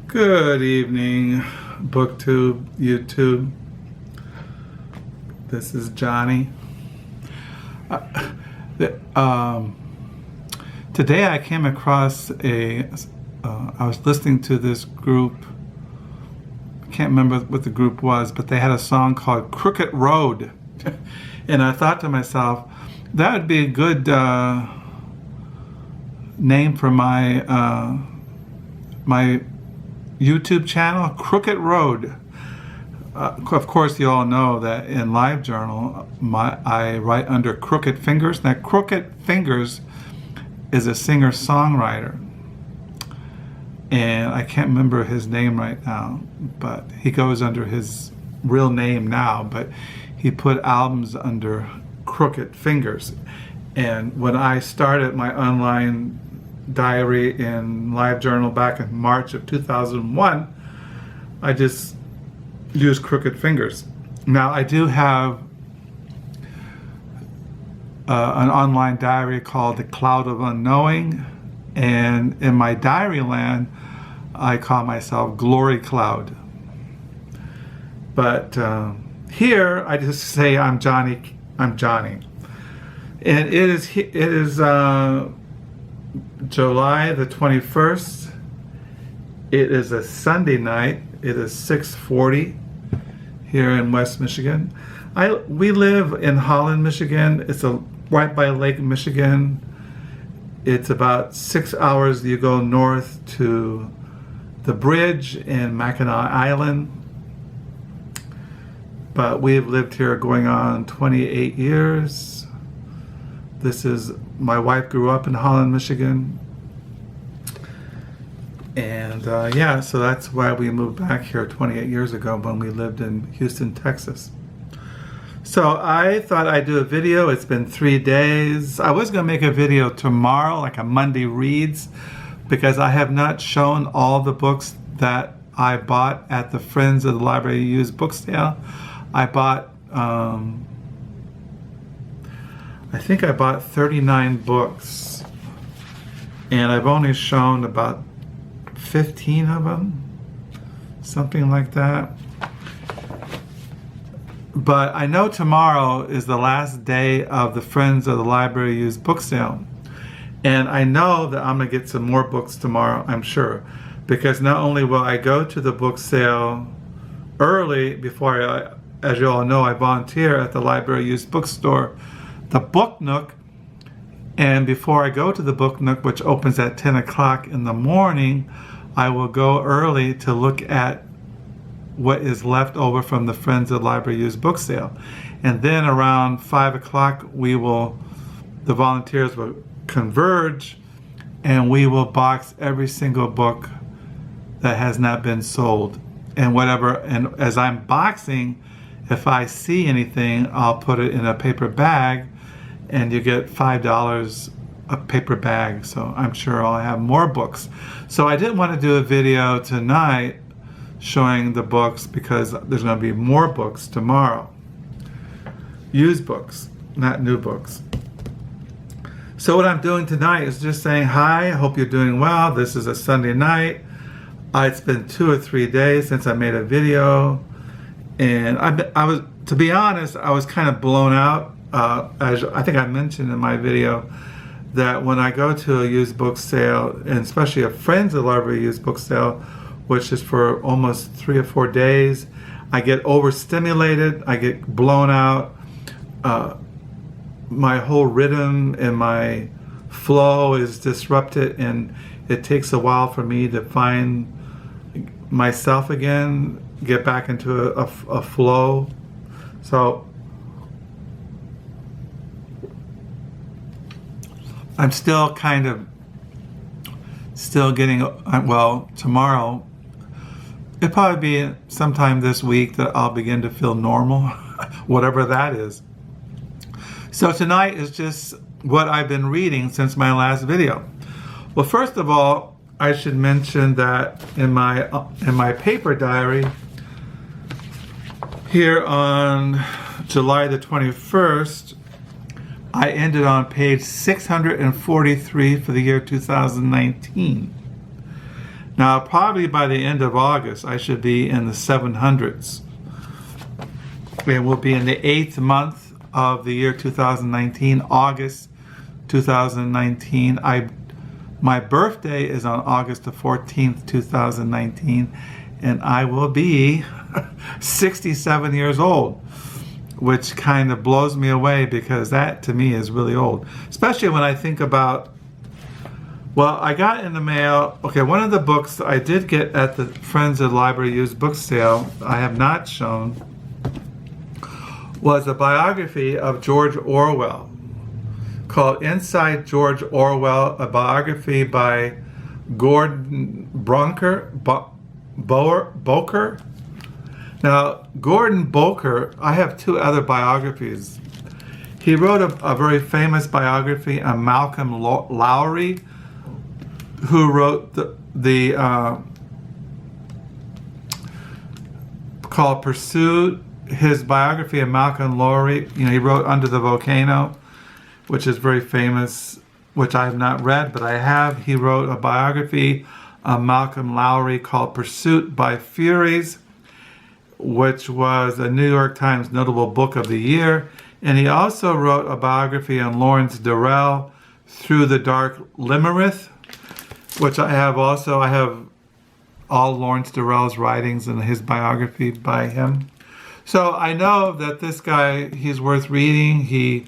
Good evening, BookTube, YouTube. This is Johnny. Today I came across I was listening to this group. I can't remember what the group was, but they had a song called Crooked Road. And I thought to myself, that would be a good name for my my YouTube channel, Crooked Road. Of course, you all know that in LiveJournal, I write under Crooked Fingers. Now, Crooked Fingers is a singer-songwriter, and I can't remember his name right now, but he goes under his real name now, but he put albums under Crooked Fingers. And when I started my online diary in LiveJournal back in March of 2001, I just used Crooked Fingers. Now I do have an online diary called The Cloud of Unknowing, and in my diary land I call myself Glory Cloud. But here I just say I'm Johnny. And it is July the 21st. It is a Sunday night. It is 6:40 here in West Michigan. We live in Holland, Michigan. It's right by Lake Michigan. It's about 6 hours. You go north to the bridge in Mackinac Island. But we've lived here going on 28 years. My wife grew up in Holland, Michigan. And yeah, so that's why we moved back here 28 years ago when we lived in Houston, Texas. So I thought I'd do a video. It's been 3 days. I was going to make a video tomorrow, like a Monday Reads, because I have not shown all the books that I bought at the Friends of the Library Used book sale. I bought, I think I bought 39 books, and I've only shown about 15 of them, something like that. But I know tomorrow is the last day of the Friends of the Library Used book sale, and I know that I'm going to get some more books tomorrow, I'm sure, because not only will I go to the book sale early before as you all know, I volunteer at the Library Used bookstore, the Book Nook, and before I go to the Book Nook, which opens at 10 o'clock in the morning, I will go early to look at what is left over from the Friends of the Library Used book sale. And then around 5 o'clock, the volunteers will converge, and we will box every single book that has not been sold. And as I'm boxing, if I see anything, I'll put it in a paper bag, and you get $5 a paper bag. So I'm sure I'll have more books. So I didn't want to do a video tonight showing the books because there's going to be more books tomorrow. Used books, not new books. So what I'm doing tonight is just saying hi. I hope you're doing well. This is a Sunday night. It's been 2 or 3 days since I made a video. And I was, to be honest, I was kind of blown out. As I think I mentioned in my video, that when I go to a used book sale, and especially a Friends of the Library used book sale, which is for almost 3 or 4 days, I get overstimulated, I get blown out. My whole rhythm and my flow is disrupted, and it takes a while for me to find myself again, get back into a flow. So I'm still getting, well, tomorrow, it'll probably be sometime this week that I'll begin to feel normal, whatever that is. So tonight is just what I've been reading since my last video. Well, first of all, I should mention that in my paper diary, here on July the 21st, I ended on page 643 for the year 2019. Now, probably by the end of August, I should be in the 700s. And we'll be in the 8th month of the year 2019, August 2019. My birthday is on August the 14th, 2019, and I will be 67 years old, which kind of blows me away because that to me is really old, especially when I think about, well, I got in the mail, okay, one of the books I did get at the Friends of the Library used book sale, I have not shown, was a biography of George Orwell called Inside George Orwell, a biography by Gordon Bowker. Now, Gordon Bowker, I have 2 other biographies. He wrote a very famous biography on Malcolm Lowry, who wrote the called Pursuit. His biography of Malcolm Lowry, he wrote Under the Volcano, which is very famous, which I have not read, but I have. He wrote a biography of Malcolm Lowry called Pursuit by Flories, which was a New York Times notable book of the year. And he also wrote a biography on Lawrence Durrell, Through the Dark Limerith, which I have also. I have all Lawrence Durrell's writings and his biography by him. So I know that this guy, he's worth reading. He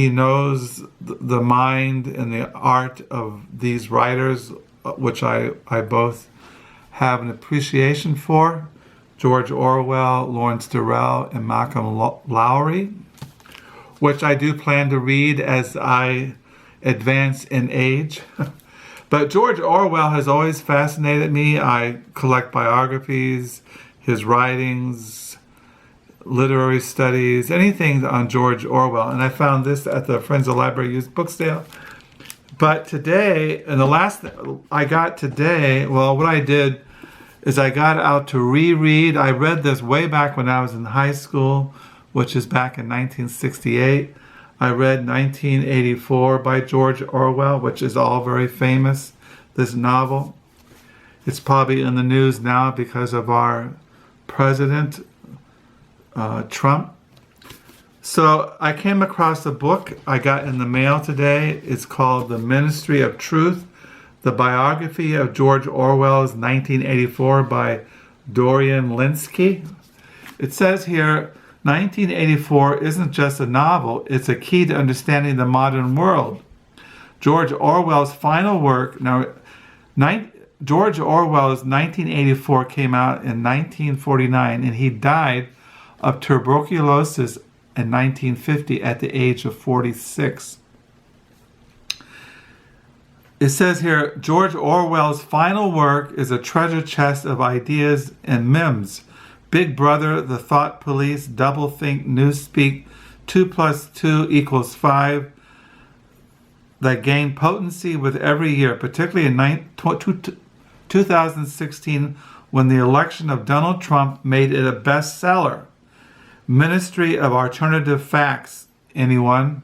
knows the mind and the art of these writers, which I both have an appreciation for. George Orwell, Lawrence Durrell, and Malcolm Lowry, which I do plan to read as I advance in age. But George Orwell has always fascinated me. I collect biographies, his writings, literary studies, anything on George Orwell. And I found this at the Friends of the Library used book sale. But today, and the last I got today, well, what I did is I got out to reread. I read this way back when I was in high school, which is back in 1968. I read 1984 by George Orwell, which is all very famous, this novel. It's probably in the news now because of our president, Trump. So I came across a book I got in the mail today. It's called The Ministry of Truth, the biography of George Orwell's 1984 by Dorian Lynskey. It says here, 1984 isn't just a novel, it's a key to understanding the modern world. George Orwell's final work, George Orwell's 1984 came out in 1949, and he died of tuberculosis in 1950 at the age of 46. It says here, George Orwell's final work is a treasure chest of ideas and memes. Big Brother, The Thought Police, Doublethink, Newspeak, 2 + 2 = 5, that gain potency with every year, particularly in 2016 when the election of Donald Trump made it a bestseller. Ministry of Alternative Facts, anyone?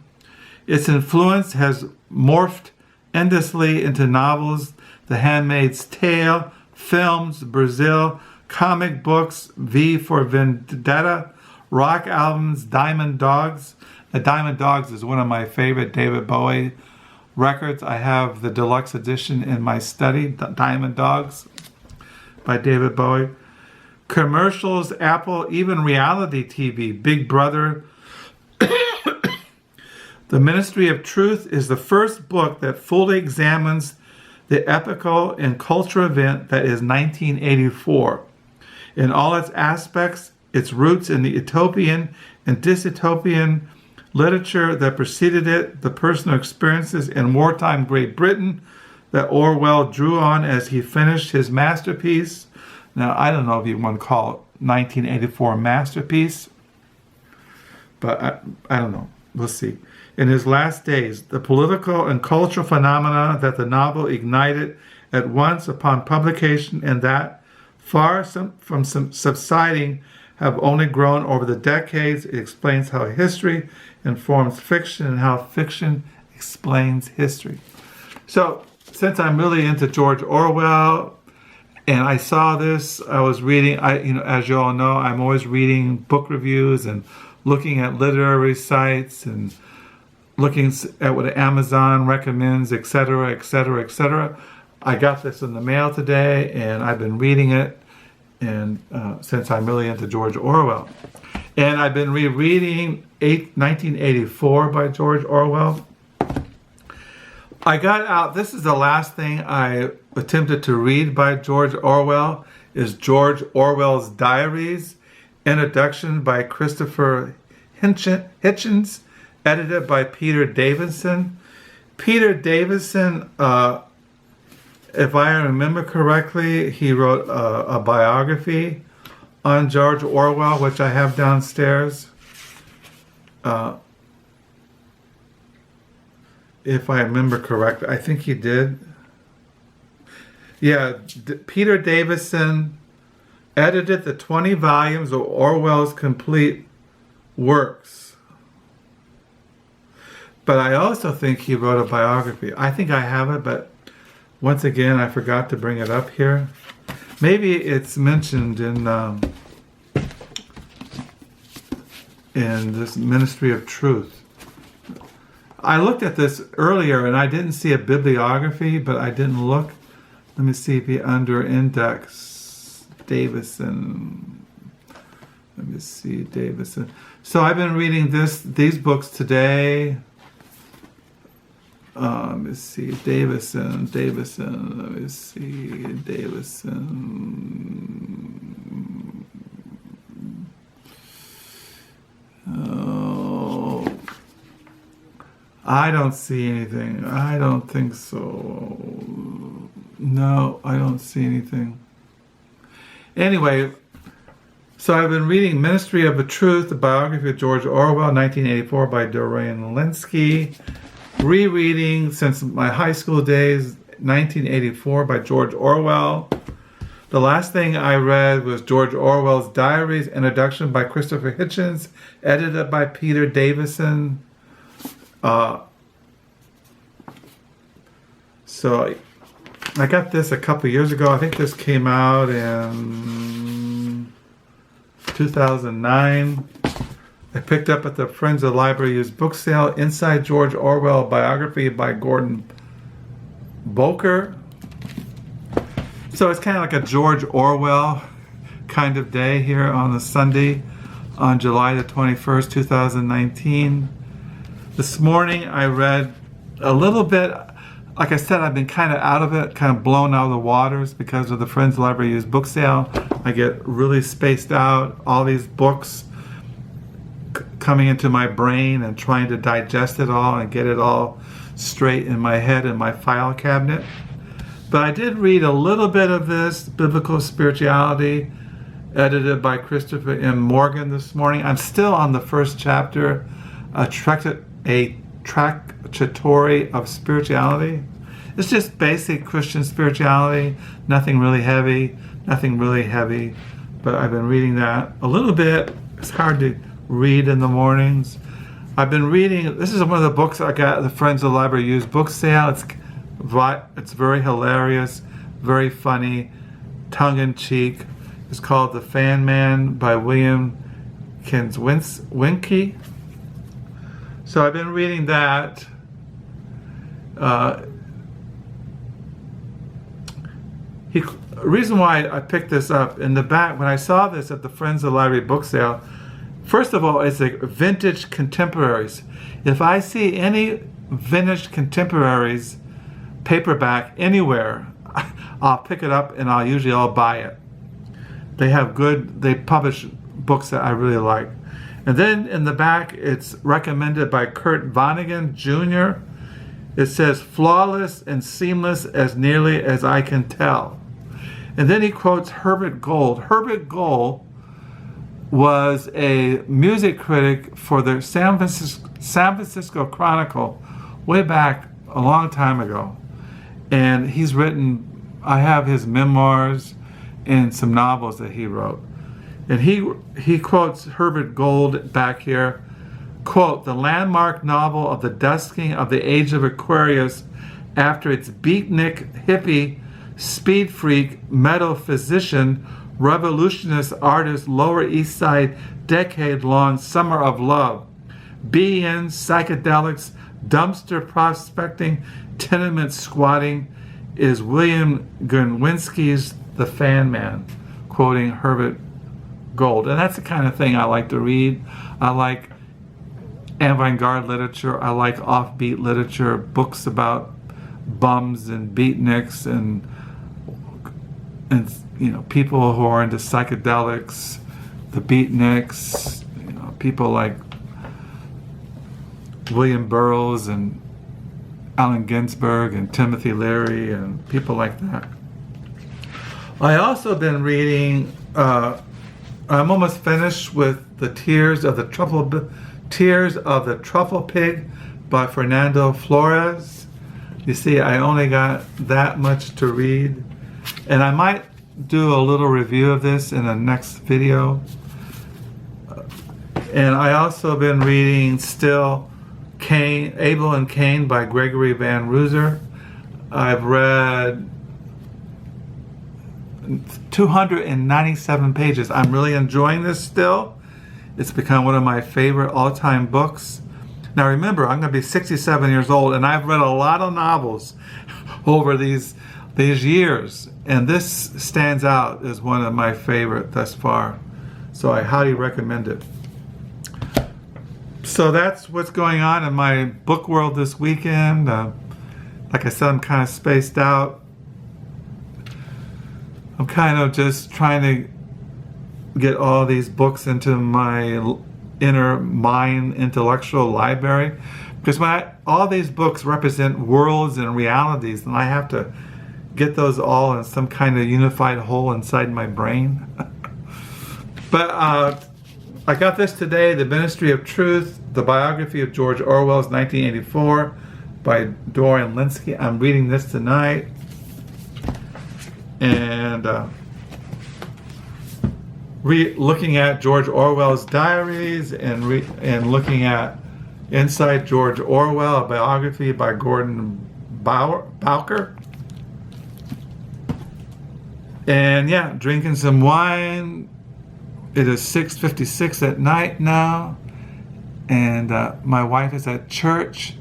Its influence has morphed endlessly into novels, The Handmaid's Tale, films, Brazil, comic books, V for Vendetta, rock albums, Diamond Dogs. Diamond Dogs is one of my favorite David Bowie records. I have the deluxe edition in my study, Diamond Dogs by David Bowie. Commercials, Apple, even reality TV, Big Brother. The Ministry of Truth is the first book that fully examines the epochal and cultural event that is 1984. In all its aspects, its roots in the utopian and dystopian literature that preceded it, the personal experiences in wartime Great Britain that Orwell drew on as he finished his masterpiece. Now, I don't know if you want to call it 1984 masterpiece, but I don't know. We'll see. In his last days, the political and cultural phenomena that the novel ignited at once upon publication and that, far from subsiding, have only grown over the decades. It explains how history informs fiction and how fiction explains history. So since I'm really into George Orwell, and I saw this, I was reading, as you all know, I'm always reading book reviews and looking at literary sites and looking at what Amazon recommends, etc., etc., etc. I got this in the mail today, and I've been reading it, and since I'm really into George Orwell. And I've been rereading 1984 by George Orwell. I got out, this is the last thing I attempted to read by George Orwell, is George Orwell's Diaries, introduction by Christopher Hitchens, edited by Peter Davison. Peter Davison, if I remember correctly, he wrote a biography on George Orwell, which I have downstairs. If I remember correctly, I think he did. Yeah, Peter Davison edited the 20 volumes of Orwell's complete works. But I also think he wrote a biography. I think I have it, but once again, I forgot to bring it up here. Maybe it's mentioned in this Ministry of Truth. I looked at this earlier and I didn't see a bibliography, but I didn't look. Let me see if he under index Davison. Let me see Davison. So I've been reading these books today. Let me see Davison. Let me see Davison. Oh, I don't see anything. I don't think so. No, I don't see anything. Anyway, so I've been reading Ministry of the Truth, the biography of George Orwell, 1984 by Dorian Lynskey. Rereading since my high school days, 1984 by George Orwell. The last thing I read was George Orwell's Diaries, introduction by Christopher Hitchens, edited by Peter Davison. So I got this a couple years ago. I think this came out in 2009. I picked up at the Friends of the Library used book sale, Inside George Orwell biography by Gordon Bowker. So it's kind of like a George Orwell kind of day here on the Sunday on July the 21st, 2019. This morning I read a little bit. Like I said, I've been kind of out of it, kind of blown out of the waters because of the Friends of the Library used book sale. I get really spaced out, all these books coming into my brain and trying to digest it all and get it all straight in my head in my file cabinet. But I did read a little bit of this, Biblical Spirituality, edited by Christopher M. Morgan this morning. I'm still on the first chapter, a Tractatory of Spirituality. It's just basic Christian spirituality, nothing really heavy, but I've been reading that a little bit. It's hard to read in the mornings. I've been reading, this is one of the books I got at the Friends of the Library used book sale. It's very hilarious, very funny, tongue-in-cheek. It's called The Fan Man by William Kotzwinkle. So I've been reading that. The reason why I picked this up, in the back, when I saw this at the Friends of the Library book sale, first of all, it's like vintage contemporaries. If I see any vintage contemporaries paperback anywhere, I'll pick it up and I'll buy it. They publish books that I really like. And then in the back, it's recommended by Kurt Vonnegut Jr. It says, flawless and seamless as nearly as I can tell. And then he quotes Herbert Gold. Herbert Gold was a music critic for the San Francisco Chronicle way back a long time ago. And he's written, I have his memoirs and some novels that he wrote. And he quotes Herbert Gold back here, quote, the landmark novel of the dusking of the Age of Aquarius after its beatnik, hippie, speed freak, metaphysician, revolutionist artist, Lower East Side, decade-long summer of love. BN, psychedelics, dumpster prospecting, tenement squatting is William Kotzwinkle's The Fan Man, quoting Herbert Gold. And that's the kind of thing I like to read. I like avant-garde literature. I like offbeat literature, books about bums and beatniks and people who are into psychedelics, the beatniks, people like William Burroughs and Allen Ginsberg and Timothy Leary and people like that. I also been reading, I'm almost finished with The Tears of the Trufflepig by Fernando Flories. You see, I only got that much to read, and I might do a little review of this in the next video. And I also been reading still Cain, Abel and Cain by Gregory Van Rooser. I've read 297 pages. I'm really enjoying this still. It's become one of my favorite all-time books. Now remember, I'm going to be 67 years old, and I've read a lot of novels over these years, and this stands out as one of my favorite thus far. So I highly recommend it. So that's what's going on in my book world this weekend. Like I said, I'm kind of spaced out. I'm kind of just trying to get all these books into my inner mind intellectual library, because all these books represent worlds and realities, and I have to get those all in some kind of unified whole inside my brain. But I got this today, The Ministry of Truth, the biography of George Orwell's 1984 by Dorian Lynskey. I'm reading this tonight. And looking at George Orwell's Diaries and looking at Inside George Orwell, a biography by Gordon Bowker. And yeah, drinking some wine. It is 6:56 at night now, and my wife is at church,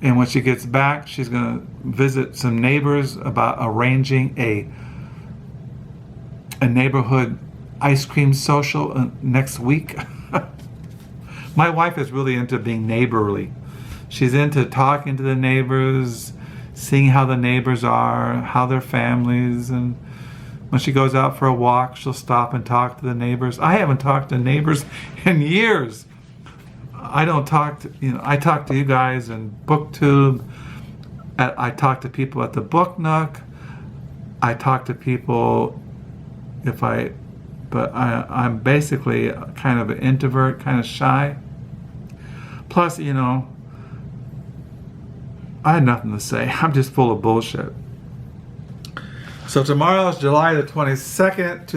and when she gets back, she's going to visit some neighbors about arranging a neighborhood ice cream social next week. My wife is really into being neighborly. She's into talking to the neighbors, seeing how the neighbors are, how their families, and when she goes out for a walk, she'll stop and talk to the neighbors. I haven't talked to neighbors in years. I talk to you guys in BookTube. I talk to people at the Book Nook. I talk to people but I'm basically kind of an introvert, kind of shy. Plus, I had nothing to say. I'm just full of bullshit. So tomorrow is July the 22nd,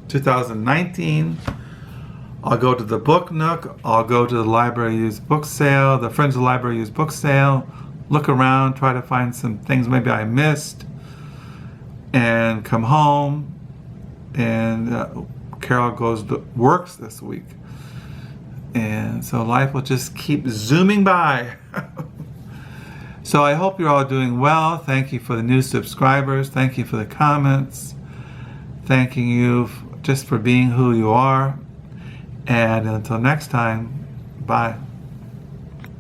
2019. I'll go to the Book Nook. I'll go to the Library Used Book Sale, the Friends of the Library Used Book Sale. Look around, try to find some things maybe I missed, and come home. And Carol works this week. And so life will just keep zooming by. So I hope you're all doing well. Thank you for the new subscribers. Thank you for the comments. Thanking you just for being who you are. And until next time, bye.